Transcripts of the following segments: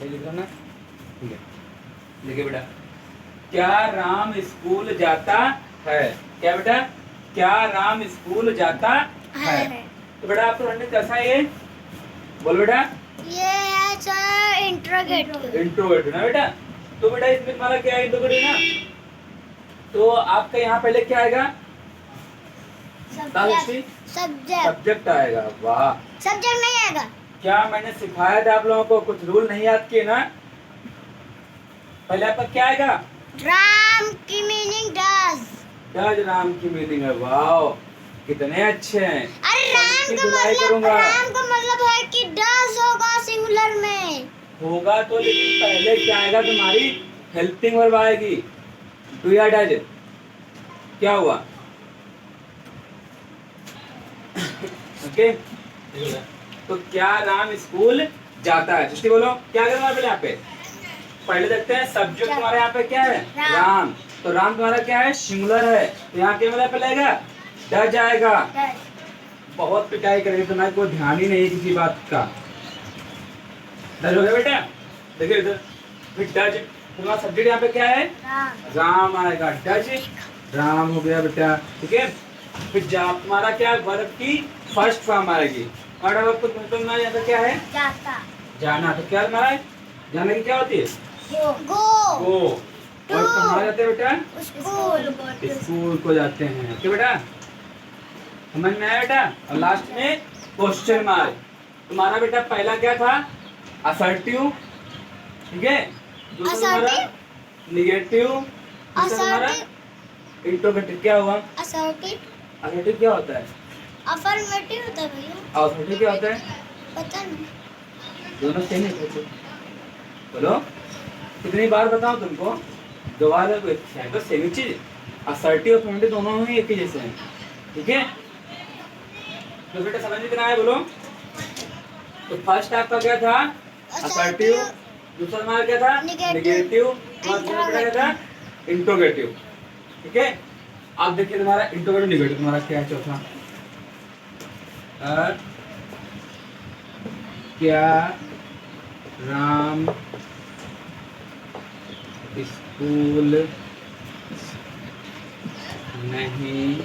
ये लिख रहा ना, ठीक है। देखिए बेटा, क्या राम स्कूल जाता है? क्या बेटा? क्या राम स्कूल जाता है? तो बेटा आपको पढ़ने कैसा है ये? बोल बेटा। ये है सर इंट्रोगेटिव। इंट्रोगेटिव ना बेटा। तो बेटा इसमें तुम्हारा क्या है? इंट्रोगेटिव ना। तो आपका यहाँ पहले क्या आएगा? सब्जेक्ट। सब्जेक्ट आएगा। वाह, सब्जेक्ट नहीं आएगा। क्या मैंने सिखाया था आप लोगों को? कुछ रूल नहीं याद किए ना? पहले आपका क्या आएगा? राम की मीनिंग डज। डज राम की मीनिंग है। वाह, कितने अच्छे हैं। अरे राम इसकी का धुलाई मतलब, करूंगा। राम का मतलब है कि डज होगा सिंगुलर में। होगा तो, लेकिन पहले क्या आएगा? तुम्हारी हेल्पिंग वर्ब आएगी। डू या डज? क्या हुआ? ओके। तो क्या राम स्कूल जाता है? सृष्टि बोलो, क्या करना है पहले यहाँ पे? पहले देखते हैं सब्जेक्ट तुम्हारे यहाँ पे क्या है? राम। तो राम तुम्हारा क्या है? सिंगुलर है। तो यहाँ क्या मतलब पहले आएगा? डज आएगा। बहुत पिटाई करेंगे, तुम्हारे को ध्यान ही नहीं है किसी बात का। डज हो गया बेटा? देखिए इधर, फिर डज तुम्हारा सब्जेक्ट यहाँ पे क्या है? राम आएगा। डज राम हो गया बेटा, ठीक है। फिर जा तुम्हारा क्या है? वर्ब की फर्स्ट फॉर्म आएगी। और वर्ब को तुम्हारा यहाँ पे क्या है? जाता। जाना। तो क्या तुम्हारा है? जाने की क्या होती है? गो। गो। और कहाँ जाते हैं बेटा? स्कूल। स्कूल को जाते हैं। ओके बेटा, समझ में आया बेटा? और लास्ट में क्वेश्चन मार्क। तुम्हारा बेटा पहला क्या था? असर्टिव, ठीक है। दूसरा तुम्हारा निगेटिव, तीसरा तुम्हारा इंट्रोगेटिव। क्या हुआ? असर्टिव। असर्टिव क्या होता है? अफर्मेटिव होता है भैया। असर्टिव क्या होता है? पता नहीं। दोनों सेम है। बोलो, कितनी बार बताओ तुमको? दो बार है तो सेम ही चीज। असर्टिव और अफर्मेटिव दोनों ही एक ही जैसे हैं, ठीक है। तो बेटा समझ में कितना आया? बोलो। तो फर्स्ट आपका क्या था? असर्टिव। दूसरा हमारा क्या था? निगेटिव। तीसरा क्या था? इंट्रोगेटिव, ठीक है। अब देखिए तुम्हारा इंट्रोगेटिव निगेटिव तुम्हारा क्या है? चौथा, क्या राम स्कूल नहीं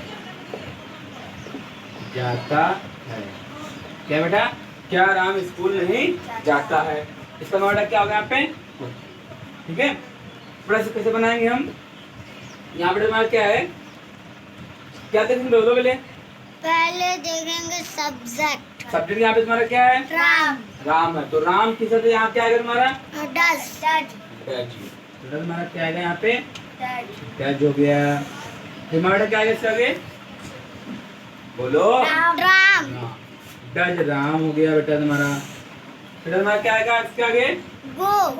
जाता है? क्या बेटा? क्या राम स्कूल नहीं जाता है? इसका मतलब क्या होगा यहाँ पे? ठीक है। बड़ा से कैसे बनाएंगे हम? यहाँ पे तुम्हारा क्या है? क्या देखेंगे? बोलो पहले। पहले देखेंगे सब्जेक्ट। सब्जेक्ट यहाँ पे तुम्हारा क्या है? राम। राम है। तो राम किस तरह यहाँ क्या आएगा तुम्हारा? डज। डज। तो तुम्हारा क्या आएगा यहाँ पे? डज हो गया। तुम्हारा क्या आएगा इससे आगे? बोलो। राम। डज राम हो गया बेटा तुम्हारा। फिर तुम्हारा क्या आएगा इसके आगे? गो।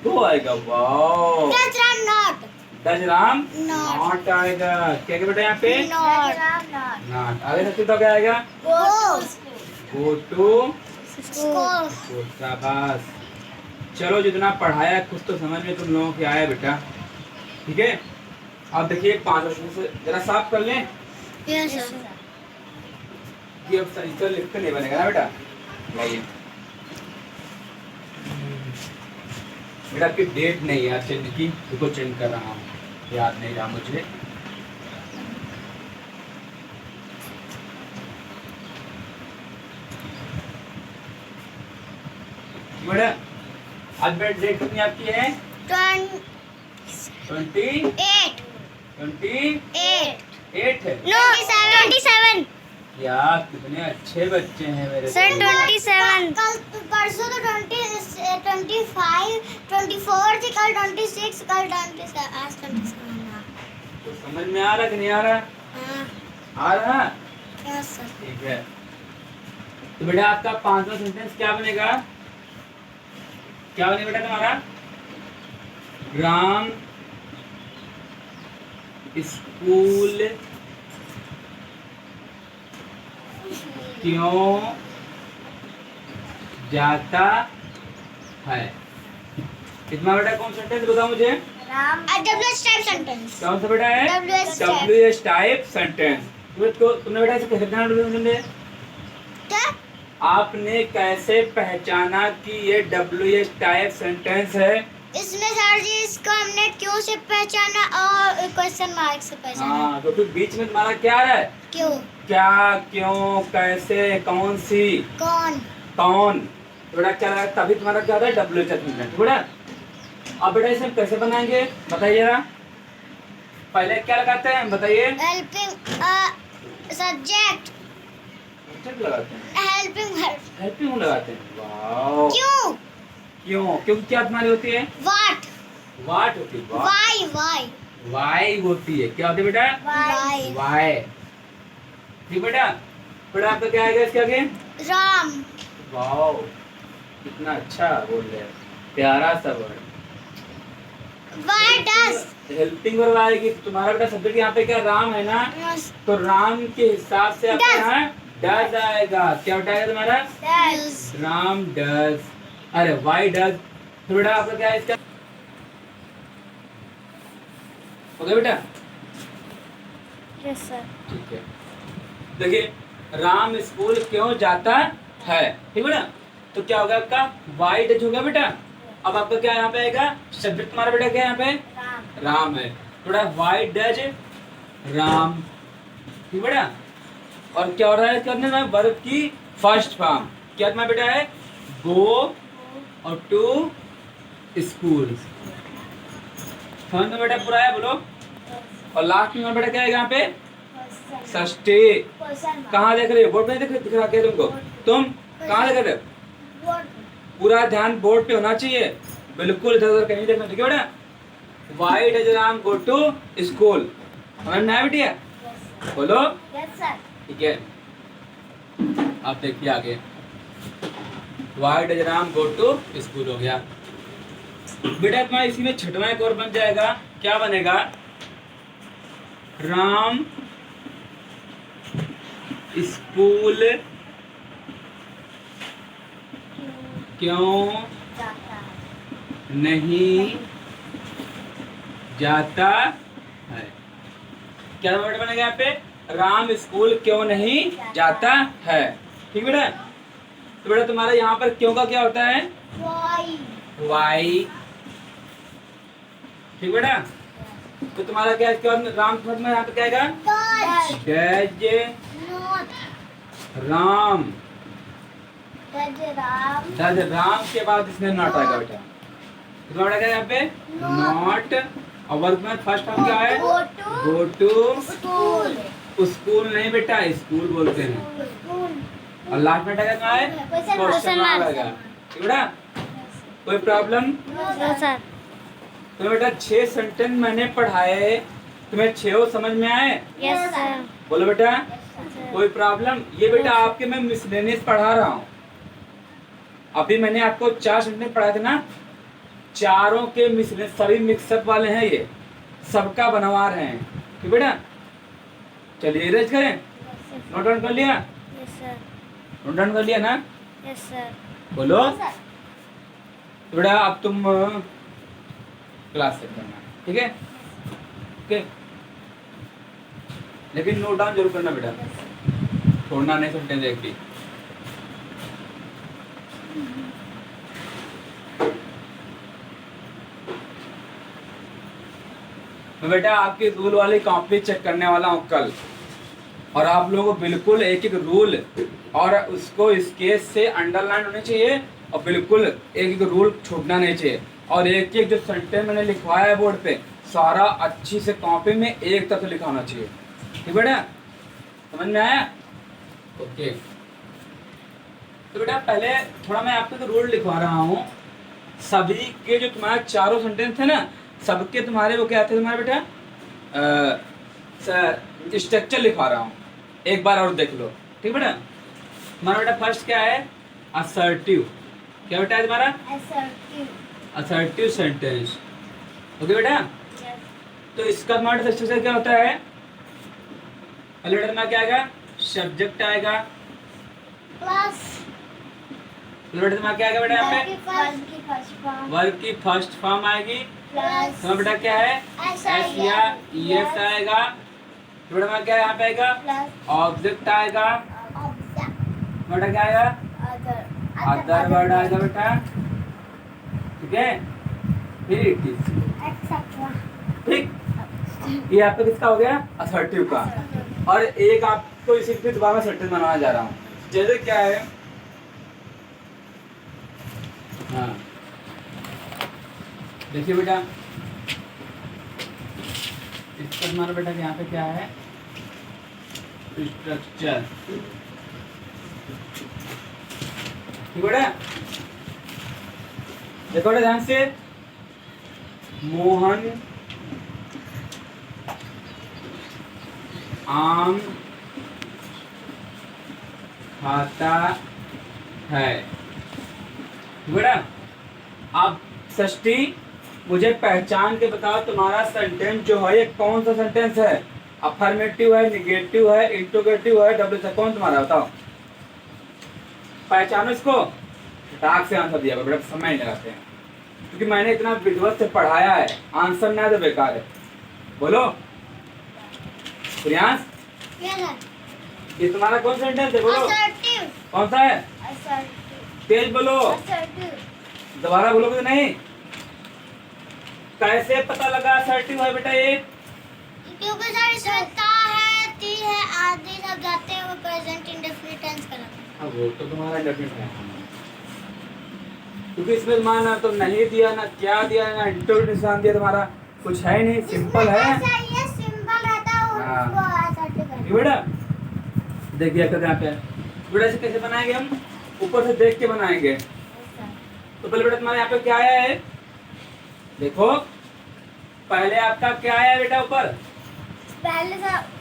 गो आएगा। Wow. Does Ram not. Does Ram Not. Not आएगा। क्या क्या बेटा यहाँ पे? नॉट। नॉट। आगे सबसे तो क्या आएगा? Go. Go to school. School. शाबाश। चलो, जितना पढ़ाया कुछ तो समझ में तुम लोगों के आया बेटा, ठीक है। अब देखिए 5 क्वेश्चन से जरा साफ कर लें। Yes sir. ये अब सही से लिख के नहीं बनेगा ना बेटा। लाइए बेटा, आपकी डेट नहीं याद चेंज की, उसको चेंज कर रहा हूँ, याद नहीं रहा मुझे। बेटा आज बेटा डेट कितनी आपकी है? 28। 28 है। नो 27। यार कितने अच्छे बच्चे हैं मेरे। सर 27। कल परसों तो 25, 24 थी, कल 26, कल 27, आज 27। तो समझ में आ रहा कि नहीं आ रहा? हाँ। आ रहा? Yes sir. ठीक है। तो बेटा आपका 5वां सेंटेंस क्या बनेगा? क्या बनेगा बेटा तुम्हारा? राम स्कूल क्यों जाता है? कितना बेटा कौन सेंटेंस बताओ मुझे? Ram WH type sentence. कौन सा बेटा है? WH type. WH type sentence. तुमने बेटा ऐसे कैसे ध्यान रखोगे? क्या? आपने कैसे पहचाना कि ये WH टाइप सेंटेंस है? इसमें सर जी इसको हमने क्यों से पहचाना और क्वेश्चन मार्क से पहचाना। हाँ, तो फिर बीच में तुम्हारा क्या है? क्यों, क्या, क्यों, कैसे, कौन सी, कौन, कौन। तो बेटा क्या लगा, तभी तुम्हारा क्या होता है WH सेंटेंस। बेटा अब बेटा इसे हम कैसे बनाएंगे बताइए जरा। पहले क्या लगाते हैं बताइए? हेल्पिंग सब्जेक्ट, Subject लगाते हैं, हेल्पिंग वर्ब। हेल्पिंग लगाते हैं। वाओ। क्यों, क्यों? क्योंकि क्या तुम्हारी होती है? व्हाट, वाट होती है, वाई, वाई, वाई होती है। क्या होती है बेटा? Why, why. ठीक बेटा। बेटा आपका क्या आएगा इसके आगे? राम, वाओ, कितना अच्छा बोल रहे हैं, प्यारा सा word. Why does, helping verb आएगी। तुम्हारा बेटा सब्जेक्ट यहाँ पे क्या राम है ना, तो राम के हिसाब से आपके Does. यहाँ डज आएगा। क्या बेटा आएगा तुम्हारा? Does, Ram does. अरे वाई डज। तो बेटा आपका क्या है इसका? ओके बेटा, यस सर। ठीक है। देखिए, राम स्कूल क्यों जाता है, ठीक है ना। तो क्या होगा आपका? वाई डज होगा बेटा। अब आपका क्या यहाँ पे आएगा? सब्जेक्ट तुम्हारा बेटा क्या है यहाँ पे? राम, राम है। थोड़ा वाई डज राम, ठीक बेटा। और क्या हो रहा है इसके अंदर में? वर्ब की फर्स्ट फॉर्म क्या तुम्हारा बेटा है? गो और टू स्कूल। समझ में बेटा पूरा है बोलो। और लास्ट में बेटा क्या है यहाँ पे? सस्टे। कहाँ देख रहे हो? बोर्ड पे दिख रहा क्या तुमको? तुम कहाँ देख रहे हो? पूरा ध्यान बोर्ड पे होना चाहिए, बिल्कुल इधर उधर कहीं देखना। ठीक है बेटा। Why does Ram go to school. समझ में आया बेटिया? बोलो। Yes sir. ठीक है, आप देखिए आगे। Why does Ram go to school हो गया बेटा। तुम्हारा इसी में छठवां एक और बन जाएगा। क्या बनेगा? राम स्कूल क्यों नहीं जाता है। क्या वर्ड बनेगा यहाँ पे? राम स्कूल क्यों नहीं जाता है। ठीक बेटा। तो बेटा तुम्हारा यहाँ पर क्यों का क्या होता है? Why, why. ठीक बेटा। तो तुम्हारा क्या इसके बाद राम के बाद में यहाँ पे क्या आएगा? Does, does not, Ram. Does Ram, does Ram के बाद इसमें नॉट आएगा बेटा। तो तुम्हारा क्या है यहाँ पे? नॉट। और वर्ब में फर्स्ट फॉर्म क्या है? गो टू स्कूल, स्कूल नहीं बेटा, स्कूल बोलते हैं। स्कूल। और लास्ट में क्या है? क्वेश्चन मार्क आएगा। ठीक बेटा। कोई प्रॉब्लम? No sir. तो बेटा 6 सेंटेंस मैंने पढ़ाए, तुम्हें 6 समझ में आए? Yes sir. बोलो बेटा। कोई प्रॉब्लम? ये बेटा आपके मैं मिसलेनियस पढ़ा रहा हूँ। अभी मैंने आपको 4 सेंटेंस पढ़ाए थे ना, चारों के मिसलेनियस सभी मिक्सअप वाले हैं, ये सबका बनवा रहे हैं। ठीक बेटा। चलिए इरेज करें। नोट डाउन कर लिया? Yes sir. नोट डाउन कर लिया ना? Yes sir. बोलो। तो बेटा अब तुम क्लास सेट करना, ठीक है? ओके, लेकिन नोट डाउन जरूर करना बेटा, छोड़ना नहीं सेंटेंस एक भी। मैं बेटा आपकी रूल वाली कॉपी चेक करने वाला हूँ कल, और आप लोगों को बिल्कुल एक एक रूल और उसको स्केच से अंडरलाइन होने चाहिए, और बिल्कुल एक एक रूल छूटना नहीं चाहिए। और एक एक जो सेंटेंस मैंने लिखवाया है बोर्ड पे, सारा अच्छी से कॉपी में एक तरफ लिखा होना चाहिए। ठीक बेटा, समझ में आया? ओके। तो बेटा पहले थोड़ा मैं आपको रूल लिखवा रहा हूँ। सभी के जो तुम्हारे चारों सेंटेंस थे ना, सबके तुम्हारे वो क्या थे तुम्हारे बेटा? स्ट्रक्चर लिखवा रहा हूँ, एक बार और देख लो। ठीक बेटा। तुम्हारा बेटा फर्स्ट क्या है? असर्टिव। क्या बेटा है तुम्हारा? असर्टिव। Assertive sentence. ओके बेटा। तो इसका तुम्हारा स्ट्रक्चर क्या होता है? पहले बेटा तुम्हारा क्या आएगा? सब्जेक्ट आएगा। प्लस बेटा तुम्हारा क्या आएगा बेटा यहाँ पे? वर्ब की फर्स्ट फॉर्म। वर्ब की फर्स्ट फॉर्म आएगी। प्लस तुम्हारा बेटा क्या है? एस या एस आएगा। बेटा तुम्हारा क्या यहाँ पे आएगा? प्लस ऑब्जेक्ट आएगा। ऑब्जेक्ट। बेटा क्या आएगा? अदर वर्ड आएगा बेटा, ठीक है, फिर etc, एक्सेट्रा। ठीक। ये आपका किसका हो गया, असर्टिव का। और एक आपको इसी के दोबारा सेंटेंस बनाना जा रहा हूँ, जैसे क्या है, हाँ देखिए बेटा, इसका हमारा बेटा यहाँ पे क्या है, स्ट्रक्चर, ठीक बेटा। देखो बेटा ध्यान से, मोहन आम खाता है, बेटा। अब षष्ठी, मुझे पहचान के बताओ तुम्हारा सेंटेंस जो है ये कौन सा सेंटेंस है, अफर्मेटिव है, निगेटिव है, इंट्रोगेटिव है, डब्ल्यू से कौन तुम्हारा, बताओ पहचानो इसको। डाक से आंसर दिया बेटा, समय नहीं लगाते हैं, क्योंकि मैंने इतना विधिवत से पढ़ाया है, आंसर ना तो बेकार है। बोलो प्रियांश, ये तुम्हारा कौन सेंटेंस है, बोलो असर्टिव। कौन सा है, असर्टिव। तेज बोलो, असर्टिव। दोबारा बोलोगे तो नहीं। कैसे पता लगा असर्टिव है बेटा ये, क्योंकि सर इसमें ता है, ती है, आदि सब जाते हैं, वो प्रेजेंट इंडेफिनिट टेंस का लगता है। वो तो तुम्हारा डेफिनेट है, क्योंकि इसमें माना तो नहीं दिया, ना क्या दिया, ना इंटरव्यू निशान दिया, तुम्हारा कुछ है नहीं, सिंपल है। ये सिंपल रहता है, उसको असर्टिव ये बेटा देखिए यहाँ पे बेटा, से कैसे बनाएंगे हम, ऊपर से देख के बनाएंगे। तो पहले बेटा तुम्हारे यहाँ पे क्या आया है, देखो पहले आपका क्या आया है बेटा ऊपर, पहले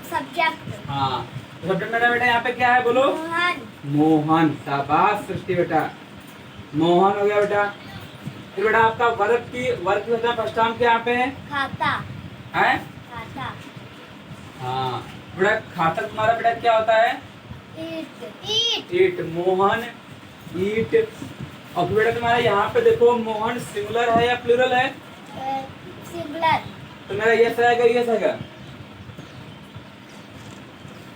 सब्जेक्ट। हाँ सब्जेक्ट मेरा बेटा यहाँ पे क्या है, बोलो मोहन। मोहन, शाबाश सृष्टि बेटा, मोहन हो गया बेटा। फिर बेटा आपका वर्ब की फर्स्ट टर्म क्या यहाँ पे है, खाता। है, खाता। हाँ बेटा खाता तुम्हारा बेटा क्या होता है, ईट। ईट। ईट, मोहन ईट। और फिर बेटा तुम्हारा यहाँ पे देखो, मोहन सिंगुलर है या प्लूरल है, सिंगुलर। तो मेरा यस आएगा, यस आएगा।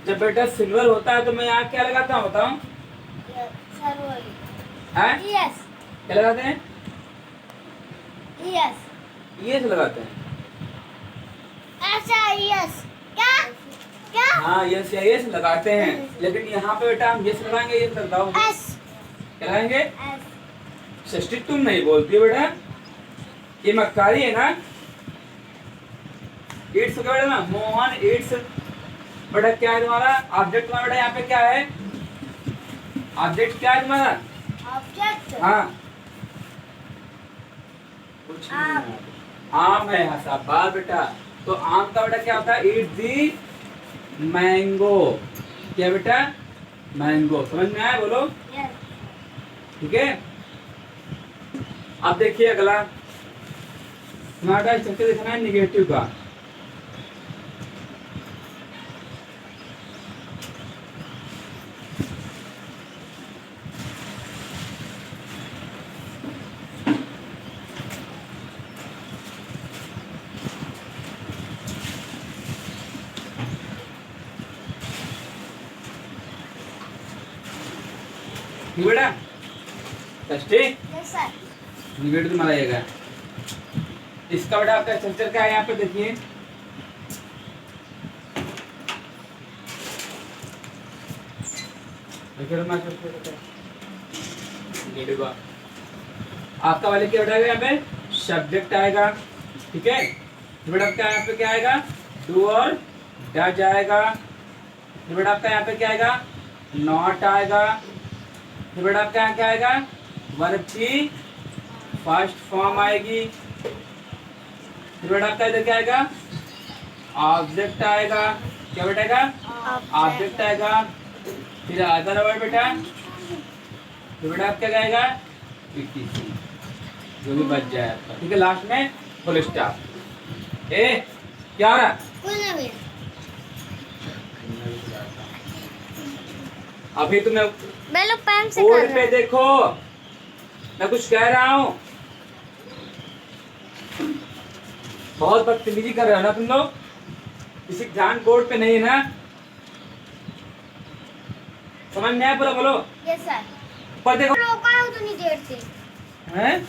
जब बेटा सिंगुलर होता है तो मैं यहाँ क्या लगाता हूँ, बताओ हैं? यस। क्या लगाते हैं, यस। यस लगाते हैं, ऐसा यस। क्या क्या हाँ यस या यस लगाते हैं, लेकिन यहाँ पे बेटा हम यस लगाएंगे, यस लगाओ, एस। क्या लगाएंगे, एस। षष्ठी तुम नहीं बोलती हो बेटा, ये मक्कारी है ना। ईट्स हो गया बेटा ना, मोहन ईट्स। बेटा क्या है तुम्हारा ऑब्जेक्ट, तुम्हारा बेटा यहाँ पे क्या है, ऑब्जेक्ट क्या है तुम्हारा, ऑब्जेक्ट। हाँ कुछ नहीं है। आम है, हाँ शाबाश बेटा। तो आम का बेटा क्या होता है, ईट दी मैंगो, क्या बेटा, मैंगो, समझ में आया, बोलो यस। ठीक है। अब देखिए अगला हमारा स्ट्रक्चर देखना है निगेटिव का। ठीक बेटा, षष्ठी यस सर। निगेटिव तुम्हारा आएगा। इसका बेटा आपका स्ट्रक्चर क्या है, यहाँ पे देखिए, आपका वाले क्या बेटा यहाँ पे सब्जेक्ट आएगा, ठीक है। बेटा आपका यहाँ पे क्या आएगा, डू और डज आएगा। बेटा आपका यहाँ पे क्या आएगा, नॉट आएगा। फिर बेटा आपका यहाँ क्या आएगा, वर्ब की फर्स्ट फॉर्म आएगी। फिर बेटा आपका इधर क्या आएगा, ऑब्जेक्ट आएगा, क्या बेटा आएगा, ऑब्जेक्ट आएगा। फिर अदर वर्ड बेटा, फिर बेटा आपका क्या आएगा, etc, जो भी बच जाए आपका, ठीक है। लास्ट में फुल स्टॉप। ए क्या हो रहा है, कुछ नहीं भैया। अभी तुम्हें मैं लोग पेन से बोर्ड कर पे रहे हैं। देखो, मैं कुछ कह रहा हूँ, बहुत बदतमीजी कर रहे हो ना तुम लोग, किसी ध्यान बोर्ड पे नहीं है ना, समझ में आया पूरा, बोलो यस सर। पर देखो रोका उतनी देर से हैं?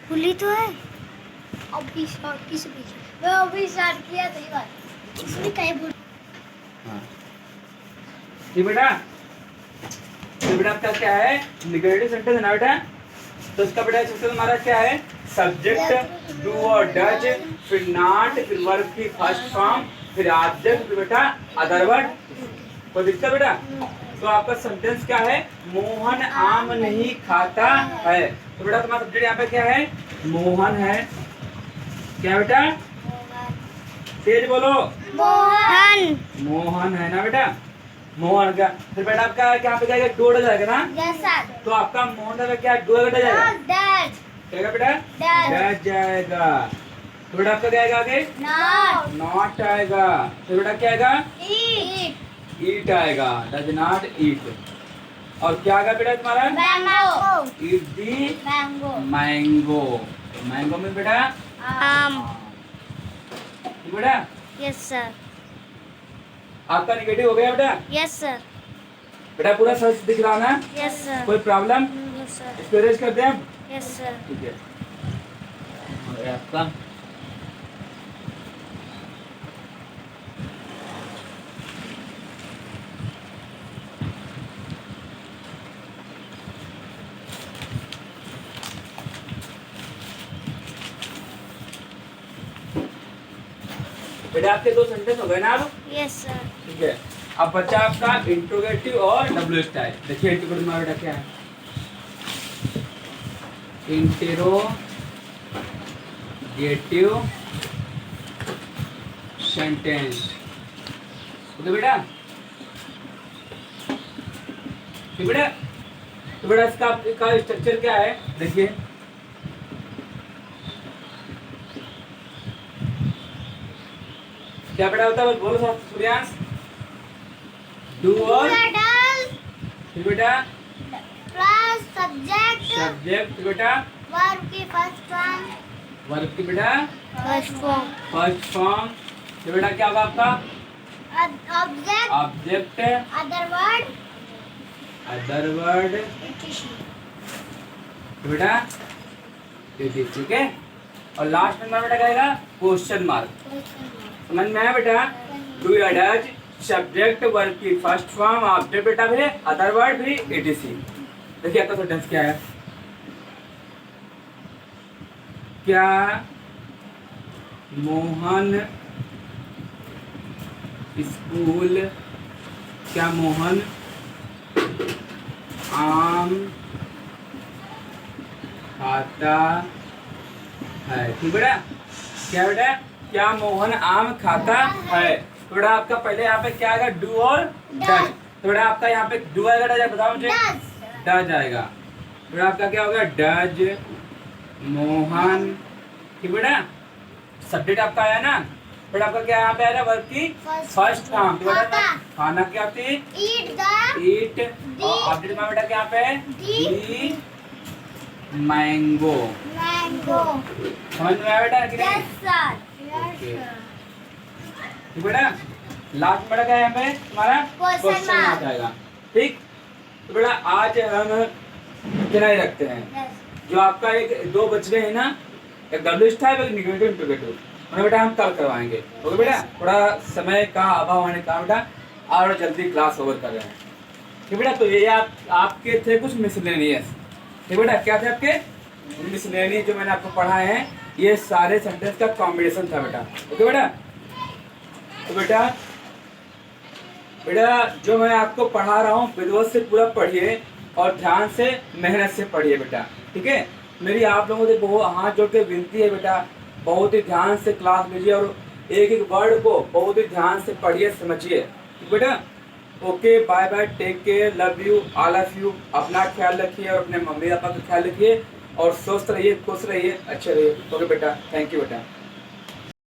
खुली तो है अभी स्टार्ट किस पीछे मैं अभी स्टार्ट किया सही बात इसमें कई बोल हाँ। ये बेटा आपका क्या है निगेटिव सेंटेंस है ना बेटा, तो इसका बेटा सेंटेंस हमारा क्या है सब्जेक्ट डू और डज, फिर नॉट, फिर वर्ब की फर्स्ट फॉर्म, फिर ऑब्जेक्ट, फिर बेटा अदर वर्ड। कोई दिक्कत बेटा? तो आपका सेंटेंस क्या है मोहन आम नहीं खाता है। तो बेटा तुम्हारा सब्जेक्ट यहाँ पे क्या है मोहन है। क्या बेटा तेज बोलो मोहन मोहन है ना बेटा मोहन का। फिर बेटा आपका क्या पे जाएगा डू आ जाएगा ना, जैसा तो आपका मोहन का क्या डू आ जाएगा डैड क्या बेटा डज जाएगा। तो बेटा आपका क्या आएगा आगे नॉट नॉट आएगा। तो बेटा क्या आएगा ईट ईट आएगा डज नॉट ईट। और क्या आएगा बेटा तुम्हारा मैंगो ईट दी मैंगो मैंगो। मैंगो में बेटा आम बेटा यस सर आपका निगेटिव हो गया बेटा। यस सर बेटा पूरा सच दिख रहा ना, यस सर कोई प्रॉब्लम यस सर इसको erase कर दें। यस सर ठीक है और आपका बेटा आपके दो सेंटेंस हो गए ना अब। यस सर ठीक है अब बच्चा आपका इंट्रोगेटिव और डब्ल्यू स्टाइल। देखिए इंट्रोगेटिव हमारा बेटा क्या है इंटेरोगेटिव सेंटेंस। ओके बेटा ठीक बेटा। तो बेटा इसका स्ट्रक्चर क्या है देखिए क्या बेटा होता है बोलो सूर्यांश डू और फिर बेटा प्लस सब्जेक्ट सब्जेक्ट बेटा वर्ब की फर्स्ट फॉर्म वर्ब की बेटा फर्स्ट फॉर्म फर्स्ट फॉर्म। तो बेटा क्या होगा आपका ऑब्जेक्ट ऑब्जेक्ट अदर वर्ड तो बेटा ठीक है। और लास्ट में बेटा क्या आएगा क्वेश्चन मार्क। समझ में आया बेटा डू या डज सब्जेक्ट वर्ब की फर्स्ट फॉर्म ऑब्जेक्ट बेटा भी अदर वर्ड भी etc। देखिए आपका सेंटेंस क्या है क्या मोहन स्कूल क्या मोहन आम खाता है। ठीक बेटा क्या बेटा क्या मोहन आम खाता है। तो बेटा आपका पहले यहाँ पे क्या आएगा डू और डज। तो बेटा आपका यहाँ पे डू आएगा डज बताओ मुझे डज आएगा। बेटा आपका क्या होगा डज मोहन। ठीक बेटा सब्जेक्ट आपका आया ना। बेटा आपका क्या यहाँ पे आया वर्ब की फर्स्ट फॉर्म। तो बेटा खाना क्या होती है ईट और ऑब्जेक्ट में बेटा क्या पे दी मैंगो। समझ में आया बेटा कि नहीं ठीक बेटा। लास्ट बेटा क्या है यहाँ पे हमारा क्वेश्चन मार्क आएगा। ठीक तो बेटा आज हम इतना ही रखते हैं। जो आपका एक दो बचने हैं ना एक डब्ल्यू स्टाइल एक निगेटिव इंट्रोगेटिव उन्हें बेटा हम कल करवाएंगे। ओके बेटा थोड़ा समय का अभाव होने का बेटा और जल्दी क्लास ओवर कर रहे हैं। ठीक बेटा तो ये आपके थे कुछ मिसलेनियस। ठीक बेटा क्या थे आपके मिसलेनियस जो मैंने आपको पढ़ाए हैं ये सारे सेंटेंस का कॉम्बिनेशन था बेटा। ओके बेटा तो बेटा जो मैं आपको पढ़ा रहा हूँ विधिवत से पूरा पढ़िए और ध्यान से मेहनत से पढ़िए बेटा। ठीक है मेरी आप लोगों से बहुत हाथ जोड़ के विनती है बेटा बहुत ही ध्यान से क्लास लीजिए और एक एक वर्ड को बहुत ही ध्यान से पढ़िए समझिए। ठीक बेटा okay bye bye take care love you all of you. अपना ख्याल रखिए और अपने मम्मी पापा का ख्याल रखिए और स्वस्थ रहिए खुश रहिए अच्छे रहिए। ओके बेटा थैंक यू बेटा।